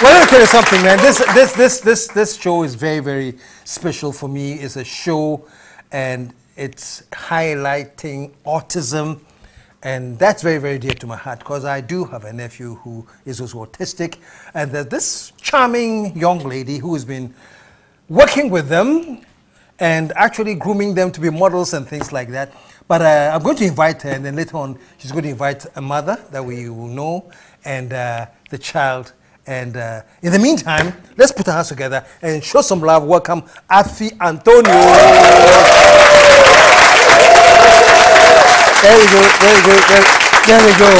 Well, let me tell you something, man. This show is very, very special for me. It's a show, and it's highlighting autism, and that's very, very dear to my heart because I do have a nephew who is also autistic, and there's this charming young lady who has been working with them and actually grooming them to be models and things like that. But I'm going to invite her, and then later on, she's going to invite a mother that we will know, and the child. And in the meantime, let's put our hands together and show some love. Welcome, Afi Antonio. There we go, there we go, there we go.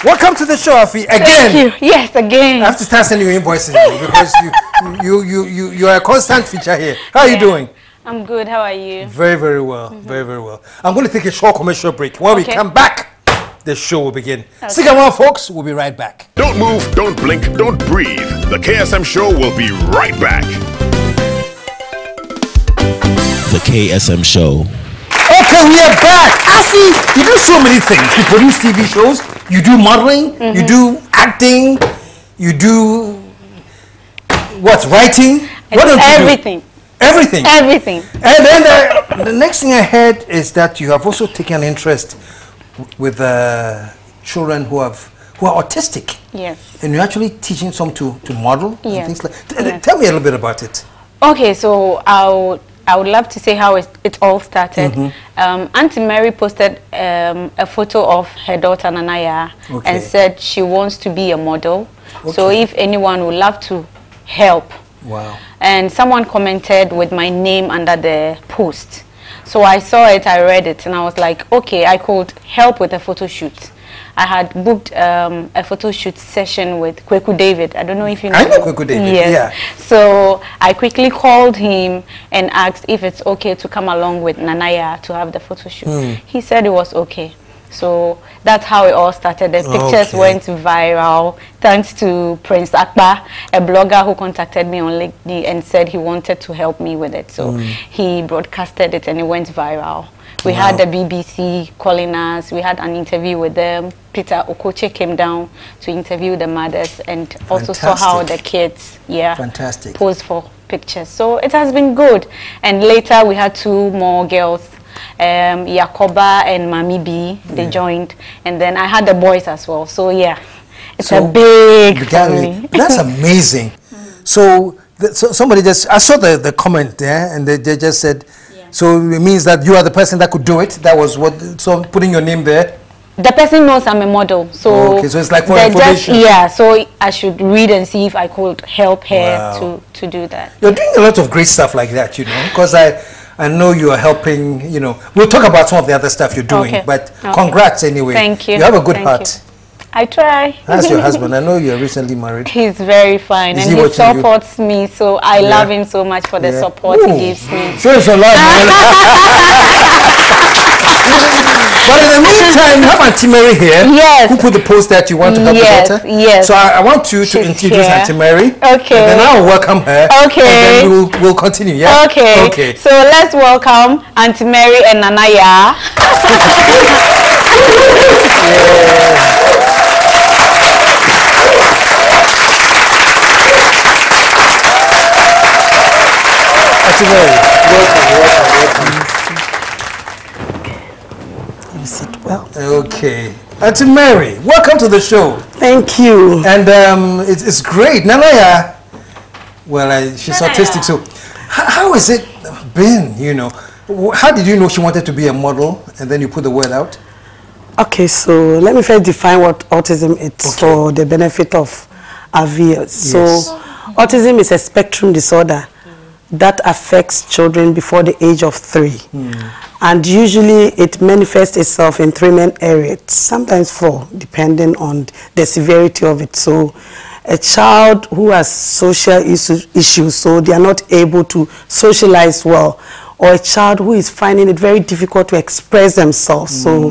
Welcome to the show, Afi. Again. Thank you. Yes, again. I have to start sending you invoices because you are a constant feature here. How are you doing? I'm good. How are you? Very, very well. Very, very well. I'm going to take a short commercial break. When we come back, the show will begin. Okay. Stick around, folks. We'll be right back. Don't move, don't blink, don't breathe. The KSM Show will be right back. The KSM Show. Okay, we are back. Afi, you do so many things. You produce TV shows. You do modeling. You do acting. You do what? Writing. What don't you everything. Do? Everything. Everything. And then the next thing I heard is that you have also taken an interest with children who are autistic. Yes. And you're actually teaching some to model yes. and things like that. Yes. Tell me a little bit about it. Okay, so I would love to say how it all started. Auntie Mary posted a photo of her daughter Nanaya and said she wants to be a model. So if anyone would love to help. Wow. And someone commented with my name under the post. So I saw it, I read it, and I was like, okay, I could help with a photo shoot. I had booked a photo shoot session with Kweku David. I don't know if you know. I know Kweku David, yes. Yeah. So I quickly called him and asked if it's okay to come along with Nanaya to have the photo shoot. He said it was okay. So that's how it all started. The pictures went viral thanks to Prince Akpa, a blogger who contacted me on LinkedIn and said he wanted to help me with it. So he broadcasted it and it went viral. We had the BBC calling us. We had an interview with them. Peter Okoche came down to interview the mothers and also saw how the kids posed for pictures. So it has been good. And later we had two more girls. Yakoba and Mami B, they joined, and then I had the boys as well. So yeah, it's a big family. That's amazing. So somebody just, I saw the comment there, and they just said, so it means that you are the person that could do it. That was what, so putting your name there. The person knows I'm a model, so so it's like for information. So I should read and see if I could help her to do that. You're doing a lot of great stuff like that, you know, because I know you are helping, you know. We'll talk about some of the other stuff you're doing, but congrats anyway. Thank you. You have a good heart. I try. That's your husband. I know you're recently married. He's very fine and he supports me, so I love him so much for the support he gives me. Sure, it's a lot. But in the meantime, you have Auntie Mary here. Yes. Who put the post that you want to help your daughter? Yes. So I want you to introduce Auntie Mary. Okay. And then I'll welcome her. Okay. And then we'll continue. Yeah. Okay. Okay. So let's welcome Auntie Mary and Nanaya. Auntie Mary, welcome. Sit well. Okay. Auntie Mary, welcome to the show. Thank you. And it's great. Nanaya, well, she's autistic, so how has it been, you know? How did you know she wanted to be a model and then you put the word out? Okay, so let me first define what autism is for the benefit of our viewers. So autism is a spectrum disorder that affects children before the age of 3. And usually it manifests itself in 3 main areas, sometimes 4, depending on the severity of it. So a child who has social issues, so they are not able to socialize well, or a child who is finding it very difficult to express themselves. So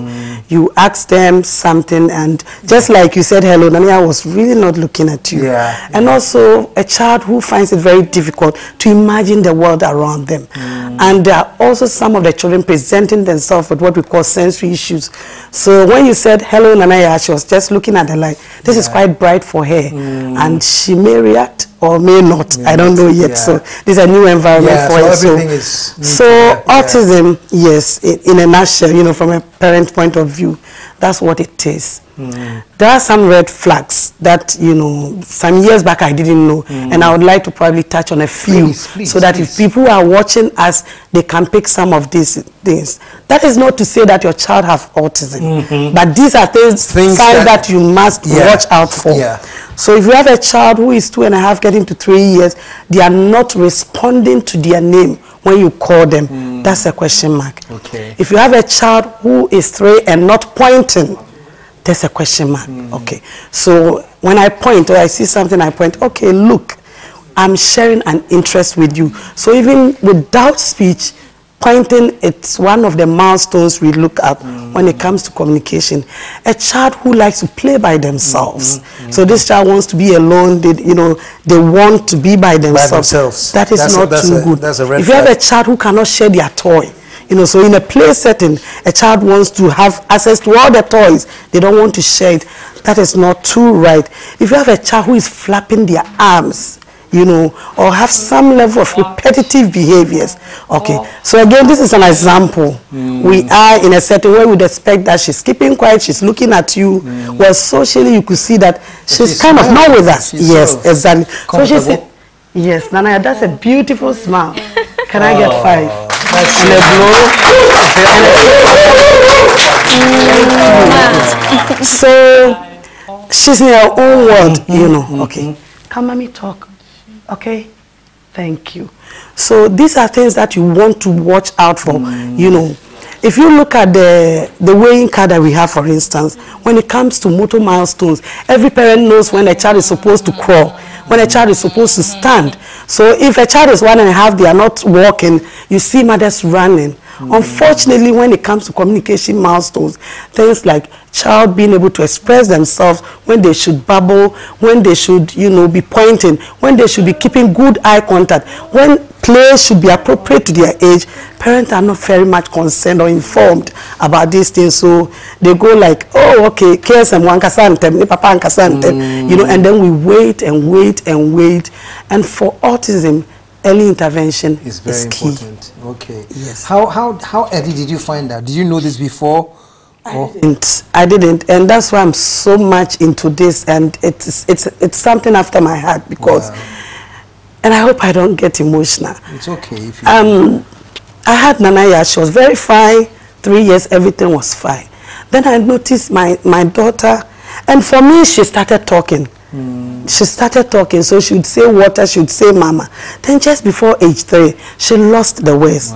you ask them something, and just like you said, hello, Nani, I was really not looking at you. Yeah. And also a child who finds it very difficult to imagine the world around them. And there are also some of the children presenting themselves with what we call sensory issues. So when you said, hello, Nanaya, she was just looking at the light. This is quite bright for her. And she may react or may not. I don't know yet. So this is a new environment for her. So autism, yes, in a nutshell, you know, from a parent point of view, that's what it is. There are some red flags that, you know, some years back I didn't know, and I would like to probably touch on a few, so that if people are watching us, they can pick some of these things. That is not to say that your child has autism, but these are signs that you must watch out for. So if you have a child who is 2.5 getting to 3 years, they are not responding to their name when you call them, that's a question mark. If you have a child who is 3 and not pointing, there's a question mark. So when I point or I see something, I point, okay, look, I'm sharing an interest with you. So even without speech, pointing, it's one of the milestones we look at when it comes to communication. A child who likes to play by themselves. So this child wants to be alone, you know, they want to be by themselves. That is not too good. If you have a child who cannot share their toy, you know, so in a play setting, a child wants to have access to all the toys. They don't want to share it. That is not too right. If you have a child who is flapping their arms, you know, or have some level of repetitive behaviors. So again, this is an example. We are in a setting where we'd expect that she's keeping quiet, she's looking at you. Well, socially, you could see that she's kind of not with us. Yes, exactly. So she said, yes, Nana, that's a beautiful smile. Can I get 5? And a blow. So she's in her own world, you know. Come, mommy, talk. Okay, thank you. So these are things that you want to watch out for. You know, if you look at the weighing card that we have, for instance, when it comes to motor milestones, every parent knows when a child is supposed to crawl, when a child is supposed to stand. So if a child is 1.5, they are not walking, you see mothers running. Unfortunately, when it comes to communication milestones, things like child being able to express themselves, when they should babble, when they should, you know, be pointing, when they should be keeping good eye contact, when play should be appropriate to their age, parents are not very much concerned or informed about these things. So they go like, oh, okay, KSM wankasantem, papa wankasantem, you know, and then we wait and wait and wait. And for autism, early intervention is very key. Important. Yes. How early did you find out? Did you know this before? I didn't, and that's why I'm so much into this, and it's something after my heart, because, and I hope I don't get emotional. It's okay if you I had Nanaya, she was very fine, 3 years, everything was fine. Then I noticed my daughter, and for me, she started talking. She started talking, so she would say water, she would say mama. Then just before age 3, she lost the words.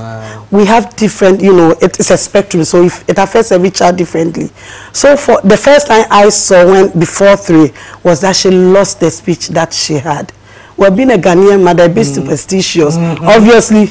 We have different, you know, it's a spectrum, so it affects every child differently. So for the first time I saw before 3 was that she lost the speech that she had. Well, being a Ghanaian mother, a bit superstitious, obviously,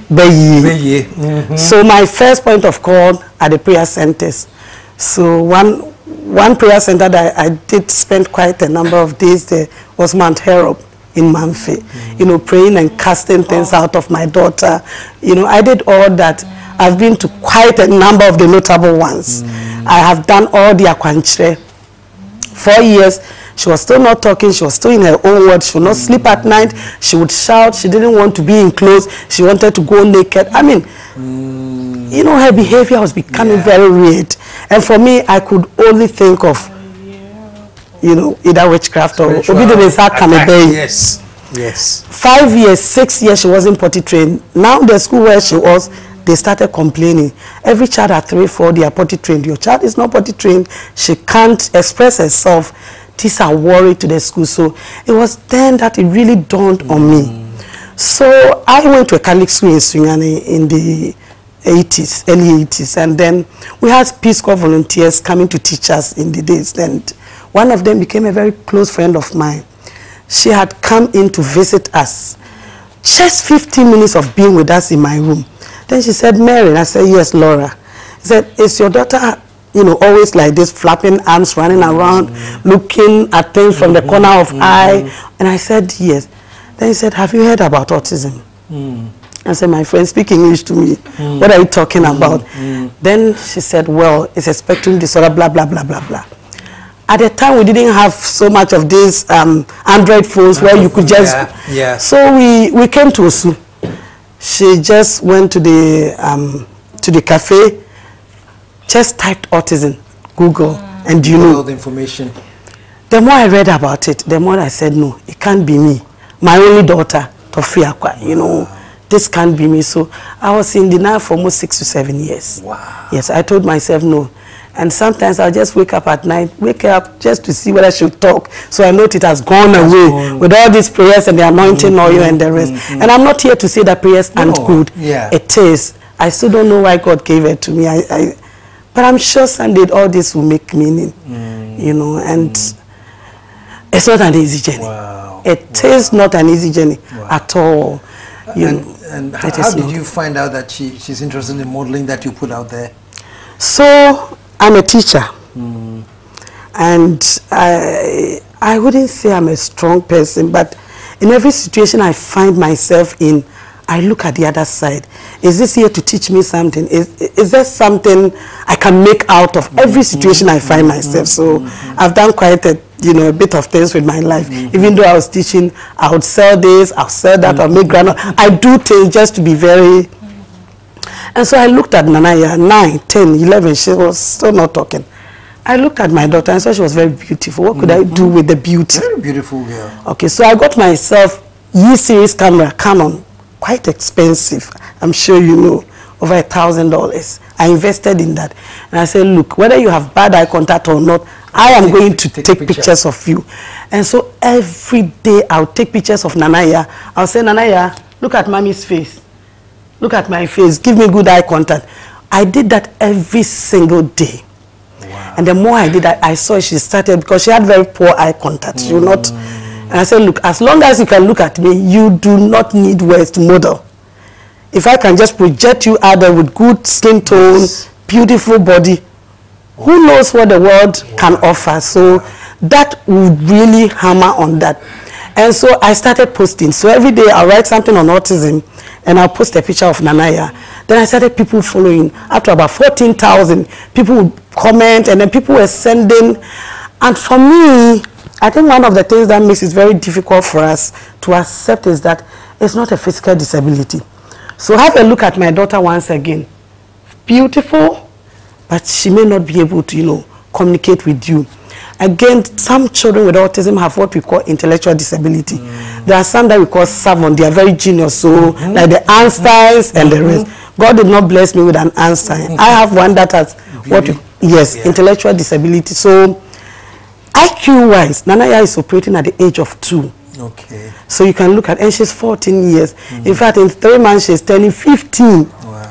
So my first point of call at the prayer centers. So one prayer center that I did spend quite a number of days there was Mount Herod in Manfi. You know, praying and casting things out of my daughter. You know, I did all that. I've been to quite a number of the notable ones. I have done all the akwanchre. 4 years, she was still not talking. She was still in her own world. She would not sleep at night. She would shout. She didn't want to be in clothes. She wanted to go naked. I mean, you know, her behavior was becoming very weird. And for me, I could only think of, you know, either witchcraft or yes. 5 years, 6 years, she wasn't potty trained. Now the school where she was, they started complaining. Every child at 3, 4, they are potty trained. Your child is not potty trained. She can't express herself. These are worried to the school. So it was then that it really dawned on me. So I went to a Catholic school in Sunyani in the 80s, early 80s, and then we had Peace Corps volunteers coming to teach us in the days, and one of them became a very close friend of mine. She had come in to visit us. Just 15 minutes of being with us in my room. Then she said, Mary, and I said, yes, Laura. She said, is your daughter you know, always like this, flapping arms, running around, looking at things from the corner of eye. And I said, yes. Then he said, have you heard about autism? I said, my friend, speak English to me. What are you talking about? Then she said, well, it's a spectrum disorder, blah, blah, blah, blah, blah. At the time, we didn't have so much of these Android phones where you could just... So we came to Osu. She just went to the cafe, just typed autism, Google, and you know... all the information. The more I read about it, the more I said, no, it can't be me. My only daughter, Tofiakwa, you know, this can't be me. So I was in denial for almost 6 to 7 years. Wow. Yes, I told myself no. And sometimes I'll just wake up at night, wake up just to see whether I should talk. So I know it has gone away with all these prayers and the anointing oil and the rest. And I'm not here to say that prayers aren't good. It is. I still don't know why God gave it to me. But I'm sure someday all this will make meaning, you know, and it's not an easy journey. It is not an easy journey at all. And how did you find out that she's interested in modeling that you put out there? So I'm a teacher, and I wouldn't say I'm a strong person, but in every situation I find myself in, I look at the other side. Is this here to teach me something? Is there something I can make out of every situation I find myself? So I've done quite a bit of things with my life. Even though I was teaching, I would sell this, I'll sell that, I'll make granola. I do things just to be very... And so I looked at Nanaya, 9, 10, 11, she was still not talking. I looked at my daughter and saw she was very beautiful. What could I do with the beauty? Very beautiful girl. Okay, so I got myself E-series camera, Canon, quite expensive. I'm sure you know, over $1,000. I invested in that. And I said, look, whether you have bad eye contact or not, I am going to take pictures of you. And so every day I'll take pictures of Nanaya. I'll say, Nanaya, look at mommy's face. Look at my face. Give me good eye contact. I did that every single day. Wow. And the more I did that, I saw she started, because she had very poor eye contact. She would not. And I said, look, as long as you can look at me, you do not need words to model. If I can just project you out there with good skin tone, beautiful body, who knows what the world can offer? So that would really hammer on that. And so I started posting. So every day I'll write something on autism and I'll post a picture of Nanaya. Then I started people following. After about 14,000, people would comment, and then people were sending. And for me, I think one of the things that makes it very difficult for us to accept is that it's not a physical disability. So have a look at my daughter once again. Beautiful, but she may not be able to, communicate with you. Again, some children with autism have what we call intellectual disability. There are some that we call savant. They are very genius, so like the Einsteins and the rest. God did not bless me with an Einstein. I have one that has intellectual disability. So IQ-wise, Nanaya is operating at the age of 2. Okay. So you can look at, and she's 14 years. In fact, in 3 months, she's turning 15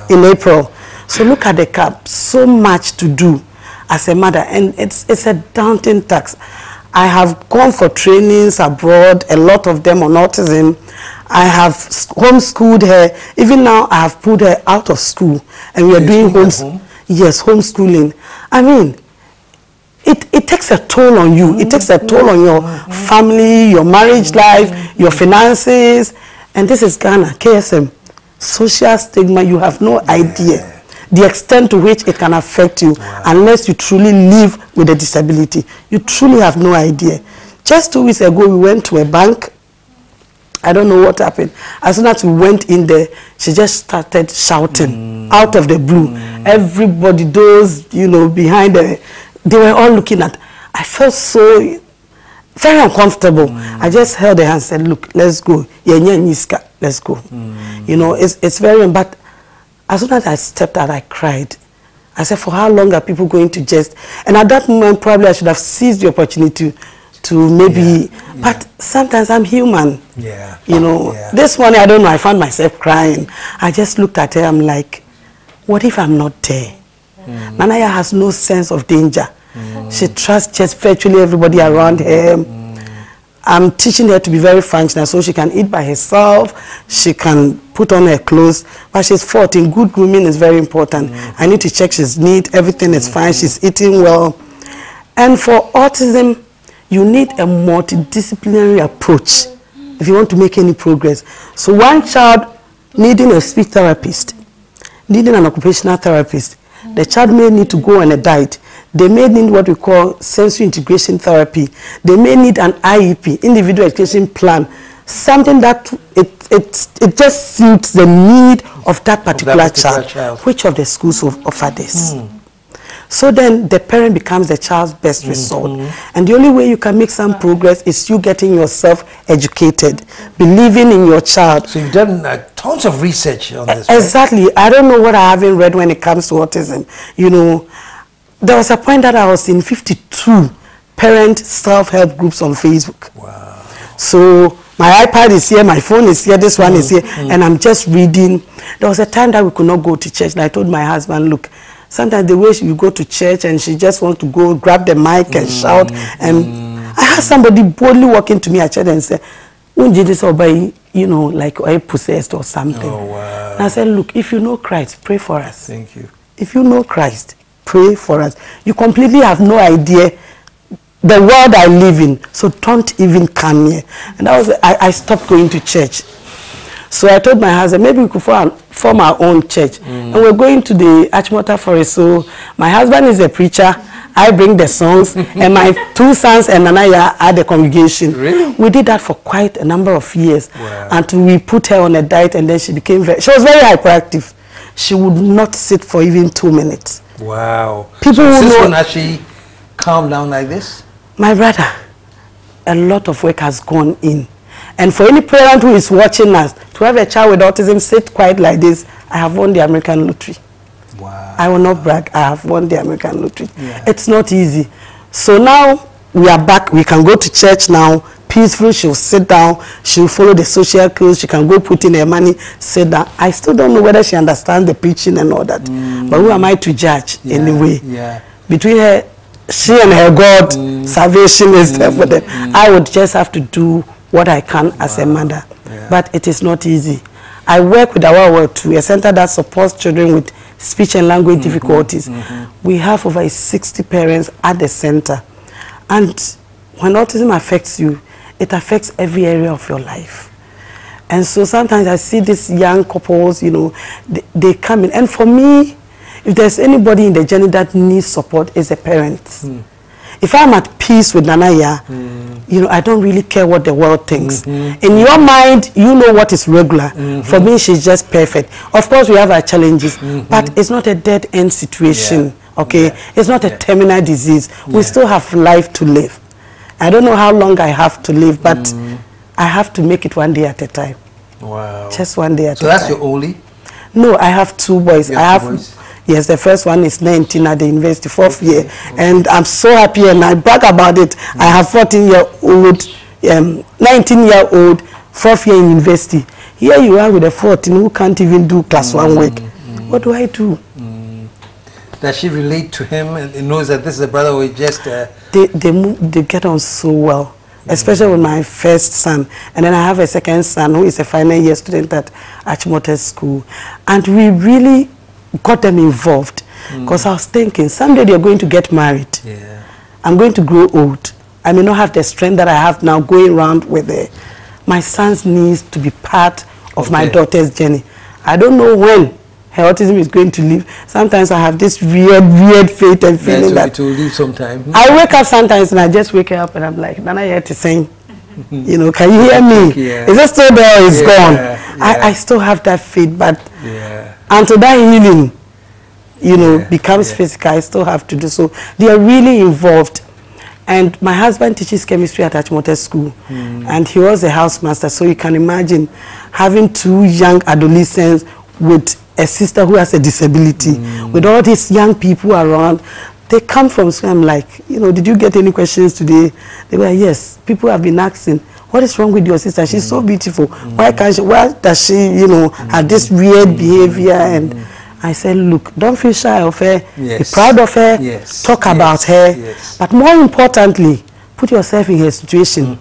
in April. So look at the gap. So much to do as a mother, and it's a daunting task. I have gone for trainings abroad, a lot of them on autism. I have homeschooled her. Even now, I have put her out of school, and we are doing homeschooling. I mean, it takes a toll on you. It takes a toll on your family, your marriage life, your finances. And this is Ghana, KSM. Social stigma, you have no idea the extent to which it can affect you unless you truly live with a disability. You truly have no idea. Just 2 weeks ago, we went to a bank. I don't know what happened. As soon as we went in there, she just started shouting out of the blue. Everybody, those, behind her, they were all looking at. I felt so very uncomfortable. I just held her hand and said, look, let's go. Let's go. It's very, but as soon as I stepped out, I cried. I said, for how long are people going to just... And at that moment, probably I should have seized the opportunity to maybe... But sometimes I'm human. This morning, I don't know, I found myself crying. I just looked at her, I'm like, what if I'm not there? Nanaya has no sense of danger. She trusts just virtually everybody around her. I'm teaching her to be very functional, so she can eat by herself, she can put on her clothes, but she's 14. Good grooming is very important. I need to check she's neat, everything is fine, she's eating well. And for autism, you need a multidisciplinary approach if you want to make any progress. So one child needing a speech therapist, needing an occupational therapist, the child may need to go on a diet. They may need what we call sensory integration therapy. They may need an IEP, individual education plan, something that it just suits the need of that particular child. Which of the schools offer this? So then the parent becomes the child's best resort. And the only way you can make some progress is you getting yourself educated, believing in your child. So you've done tons of research on this. Exactly. Right? I don't know what I haven't read when it comes to autism. You know, there was a point that I was in 52 parent self-help groups on Facebook. Wow. So my iPad is here, my phone is here, this one is here, and I'm just reading. There was a time that we could not go to church, and I told my husband, look, sometimes the way you go to church and she just wants to go grab the mic and shout. And I had somebody boldly walking to me at church and say, you know, like are you possessed or something. Oh, wow. And I said, look, if you know Christ, pray for us. Thank you. If you know Christ, pray for us. You completely have no idea the world I live in, so don't even come here. And that was I stopped going to church. So I told my husband, maybe we could form our own church. And we're going to the Achimota Forest. So my husband is a preacher. I bring the songs. And my 2 sons and Nanaya are the congregation. Really? We did that for quite a number of years. Wow. Until we put her on a diet, and then she became she was very hyperactive. She would not sit for even 2 minutes. Wow. People so who this know, one actually calmed down like this? My brother, a lot of work has gone in. And for any parent who is watching us, to have a child with autism sit quiet like this, I have won the American lottery. Wow. I will not brag, I have won the American lottery. Yeah. It's not easy. So now we are back, we can go to church now, peaceful, she'll sit down, she'll follow the social cues, she can go put in her money, sit down. I still don't know whether she understands the preaching and all that. But who am I to judge anyway? Yeah. Between her, she and her God, salvation is there for them. I would just have to do what I can as a mother. Yeah. But it is not easy. I work with our work too, a center that supports children with speech and language difficulties. We have over 60 parents at the center. And when autism affects you, it affects every area of your life. And so sometimes I see these young couples, you know, they come in. And for me, if there's anybody in the journey that needs support, it's a parent. If I'm at peace with Nanaya, you know, I don't really care what the world thinks. In your mind, you know what is regular. For me, she's just perfect. Of course, we have our challenges, but it's not a dead-end situation, okay? It's not a terminal disease. We still have life to live. I don't know how long I have to live, but I have to make it one day at a time. Wow. Just one day at a time. So that's your only? No, I have 2 boys. I have yes, the first one is 19 at the university, 4th year. And I'm so happy and I brag about it. I have 14-year-old, 19-year-old, 4th year in university. Here you are with a 14 who can't even do class 1 work. What do I do? Does she relate to him and knows that this is a brother who is just... They get on so well, especially with my first son. And then I have a second son who is a final year student at Achimota School. And we really got them involved because I was thinking someday they're going to get married. I'm going to grow old. I may not have the strength that I have now going around with it. My son's needs to be part of my daughter's journey. I don't know when her autism is going to leave. Sometimes I have this weird faith and feeling that it will leave sometime. I wake up sometimes and I just wake up and I'm like, Nana yet is saying, you know, can you hear me? Is it still there or is gone? I still have that faith, but until that healing, you know, becomes physical, I still have to do so. They are really involved. And my husband teaches chemistry at Achimota School. And he was a housemaster, so you can imagine having 2 young adolescents with a sister who has a disability, with all these young people around. They come from school, I'm like, you know, did you get any questions today? They were like, yes. People have been asking, what is wrong with your sister? She's so beautiful. Why can't she, why does she, you know, have this weird behavior? And I said, look, don't feel shy of her. Be proud of her. Talk about her. But more importantly, put yourself in her situation.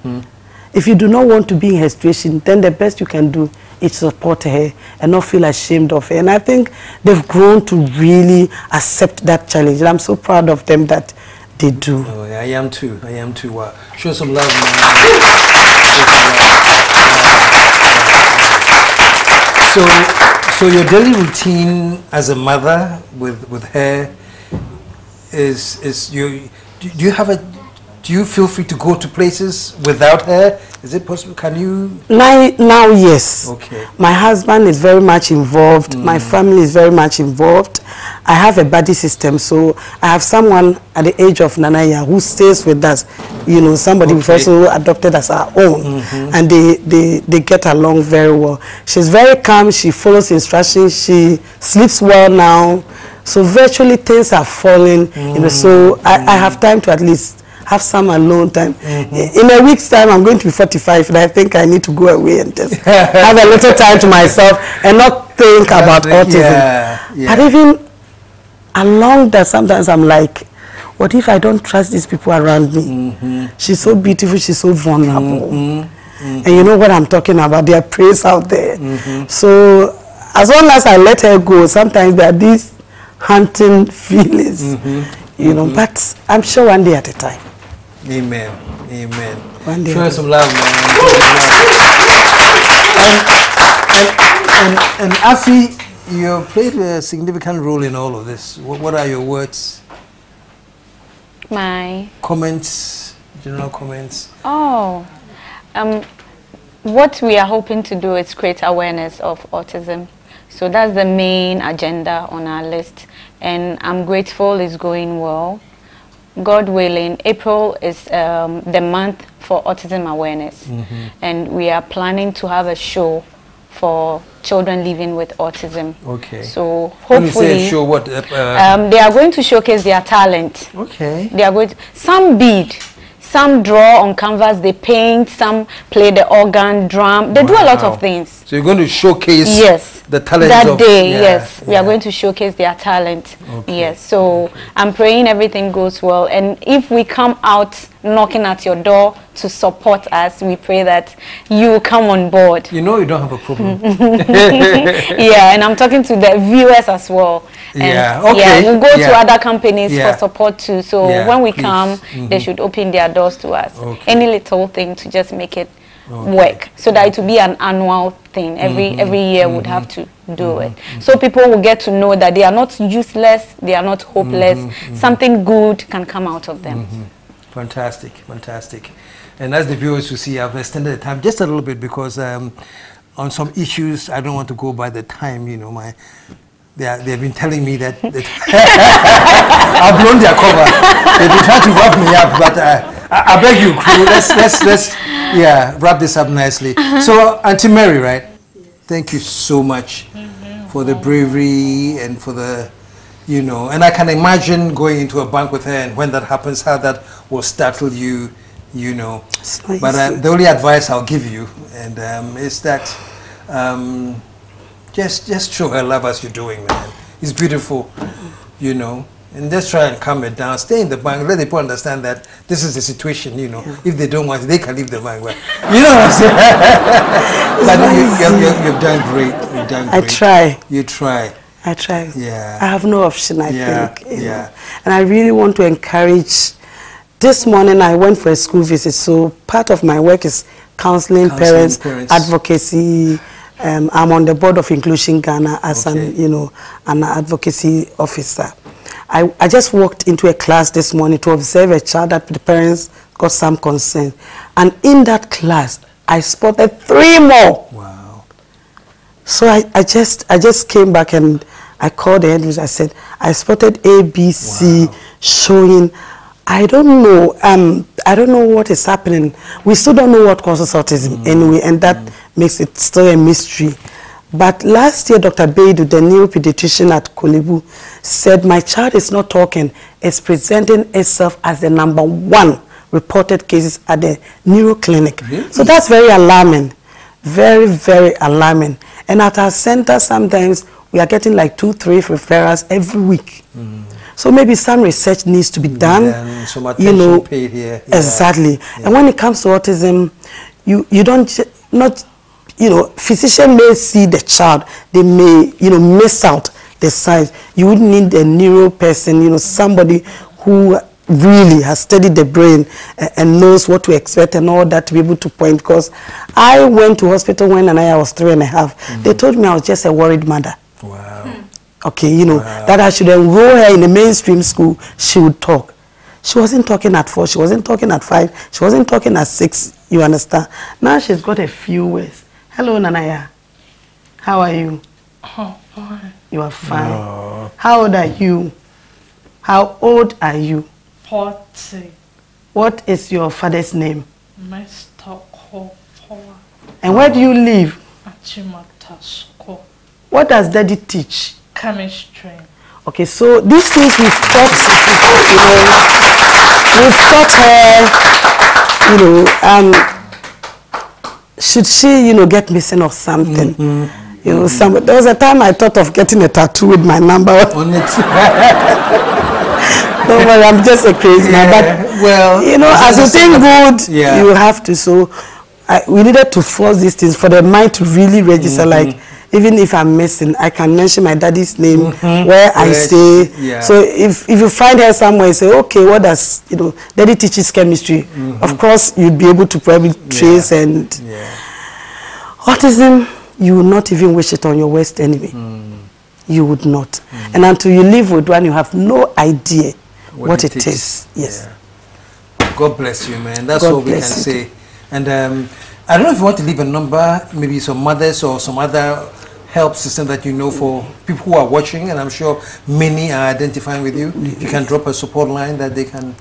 if you do not want to be in her situation, then the best you can do is support her and not feel ashamed of her. And I think they've grown to really accept that challenge. And I'm so proud of them that they do. Oh, yeah, I am too. I am too. Show some love, man. So your daily routine as a mother with her is you. Do you feel free to go to places without her? Is it possible? Can you? Now, yes. Okay. My husband is very much involved. My family is very much involved. I have a buddy system, so I have someone at the age of Nanaya who stays with us. You know, somebody we've also adopted as our own, and they get along very well. She's very calm. She follows instructions. She sleeps well now. So virtually things are falling. You know, so I have time to at least have some alone time. In a week's time, I'm going to be 45, and I think I need to go away and just have a little time to myself and not think about autism. But even along that, sometimes I'm like, what if I don't trust these people around me? She's so beautiful, she's so vulnerable. And you know what I'm talking about, there are praise out there. So as long as I let her go, sometimes there are these hunting feelings, you know, but I'm sure one day at a time. Amen. Amen. One day. Show her some love, man. And Afi, you played a significant role in all of this. What are your words? My comments, general comments. Oh, what we are hoping to do is create awareness of autism. So that's the main agenda on our list, and I'm grateful it's going well. God willing, April is the month for autism awareness, and we are planning to have a show for children living with autism. Okay. So hopefully, when you say a show, what? They are going to showcase their talent. Okay. They are going to, some bead, some draw on canvas, they paint, some play the organ, drum. They do a lot of things. So you're going to showcase the talent that of, day. Yes, we are going to showcase their talent. Yes, so I'm praying everything goes well, and if we come out knocking at your door to support us, we pray that you will come on board. You know you don't have a problem. Yeah, and I'm talking to the viewers as well. And yeah, we'll go to other companies for support too. So when we come, they should open their doors to us. Any little thing to just make it work, so that it will be an annual thing. Every year would have to do it. So people will get to know that they are not useless, they are not hopeless. Something good can come out of them. Fantastic, fantastic. And as the viewers will see, I've extended the time just a little bit because on some issues I don't want to go by the time. You know, they've been telling me that I've blown their cover. They've been trying to wrap me up, but I beg you, crew, let's wrap this up nicely. So, Auntie Mary, right? Thank you so much for the bravery and for the, you know, and I can imagine going into a bank with her, and when that happens, how that will startle you, you know. But the only advice I'll give you, and is that just show her love as you're doing, man. It's beautiful, you know. And just try and calm it down. Stay in the bank. Let people understand that this is the situation, you know. If they don't want it, they can leave the bank. But you know what I'm saying? But you've done great. You've done great. I try. You try. I try. Yeah. I have no option, I think. Yeah. And I really want to encourage. This morning I went for a school visit, so part of my work is counseling parents, advocacy. I'm on the board of Inclusion Ghana as an advocacy officer. I just walked into a class this morning to observe a child that the parents got some concern, and in that class I spotted 3 more. Wow. So I just came back and I called the head. I said I spotted ABC showing. I don't know what is happening. We still don't know what causes autism anyway, and that makes it still a mystery. But last year, Dr. Beidu, the new pediatrician at Kolebu, said my child is not talking. It's presenting itself as the #1 reported cases at the neuro clinic. Really? So that's very alarming, very, very alarming. And at our center, sometimes we are getting like 2-3 referrals every week. So maybe some research needs to be done. And some attention paid here. Exactly. And when it comes to autism, you don't not, you know, physician may see the child, they may, you know, miss out the signs. You would need a neuro person, you know, somebody who really has studied the brain and knows what to expect and all that to be able to point. Because I went to hospital when I was 3.5. They told me I was just a worried mother. Wow. Okay, you know, that I should enroll her in a mainstream school, she would talk. She wasn't talking at 4, she wasn't talking at 5, she wasn't talking at 6, you understand? Now she's got a few words. Hello, Nanaya. How are you? Oh, fine. You are fine. How old are you? How old are you? 40. What is your father's name? Mr. Kuffour. And where do you live? Achimata School. What does daddy teach? Chemistry. Okay, so these things we've taught, you know, we've taught her, should she, you know, get missing or something? You know, there was a time I thought of getting a tattoo with my number on it. Don't worry, I'm just a crazy man. But, well, you know, as you think good, you have to. So we needed to force these things for the mind to really register. Like, even if I'm missing, I can mention my daddy's name, where I stay. So if you find her somewhere, say, okay, what does, you know, daddy teaches chemistry. Of course, you'd be able to probably trace and autism, you will not even wish it on your worst enemy. You would not. And until you live with one, you have no idea what it is. Yes. God bless you, man. That's all we can say. And I don't know if you want to leave a number, maybe some mothers or some other help system that you know for people who are watching, and I'm sure many are identifying with you. If you can drop a support line that they can.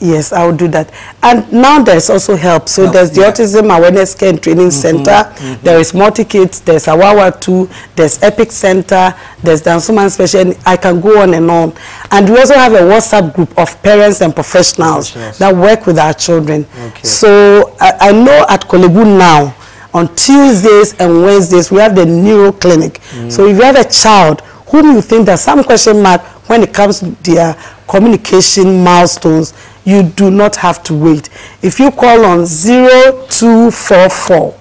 Yes, I will do that. And now there's also help. So there's the Autism Awareness Care and Training Center. There is Multi-Kids. There's Awawa 2. There's Epic Center. There's Dansuman Special. I can go on and on. And we also have a WhatsApp group of parents and professionals that work with our children. So I know at Kolebu now, on Tuesdays and Wednesdays, we have the neuro clinic. So if you have a child whom you think there's some question mark when it comes to their communication milestones, you do not have to wait. If you call on 0244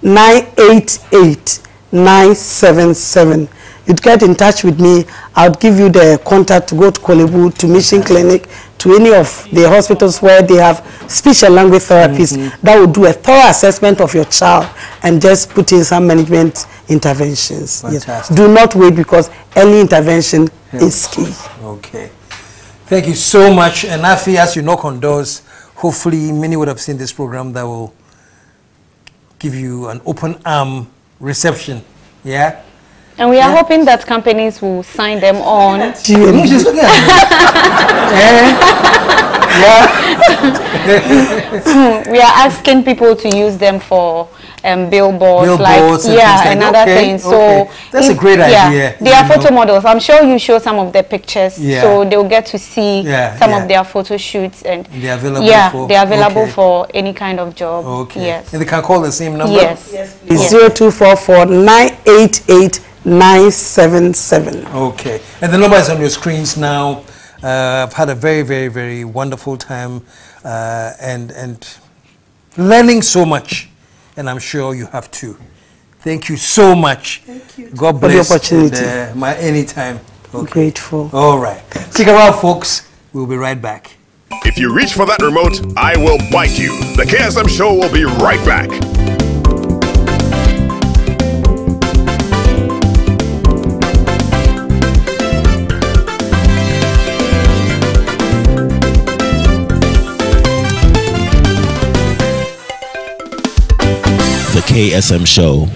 988 977, you'd get in touch with me. I'll give you the contact to go to Kolebu, to Mission Clinic, to any of the hospitals where they have speech and language therapists that will do a thorough assessment of your child and just put in some management interventions. Yes. Do not wait, because early intervention is key. Okay. Thank you so much. And Afi, as you knock on doors, hopefully many would have seen this program that will give you an open arm reception. Yeah? And we are hoping that companies will sign them on. We are asking people to use them for billboards, like and other things. So that's a great idea. They are photo models. I'm sure you show some of the pictures, so they'll get to see some of their photo shoots, and they're available. They're available for any kind of job. Yes. And they can call the same number. Yes. 0244 988 977. Okay. And the number is on your screens now. I've had a very, very, very wonderful time and learning so much, and I'm sure you have too. Thank you so much. Thank you. God bless for the opportunity. My anytime. Grateful. All right. Stick around, folks. We'll be right back. If you reach for that remote, I will bite you. The KSM Show will be right back. The KSM Show.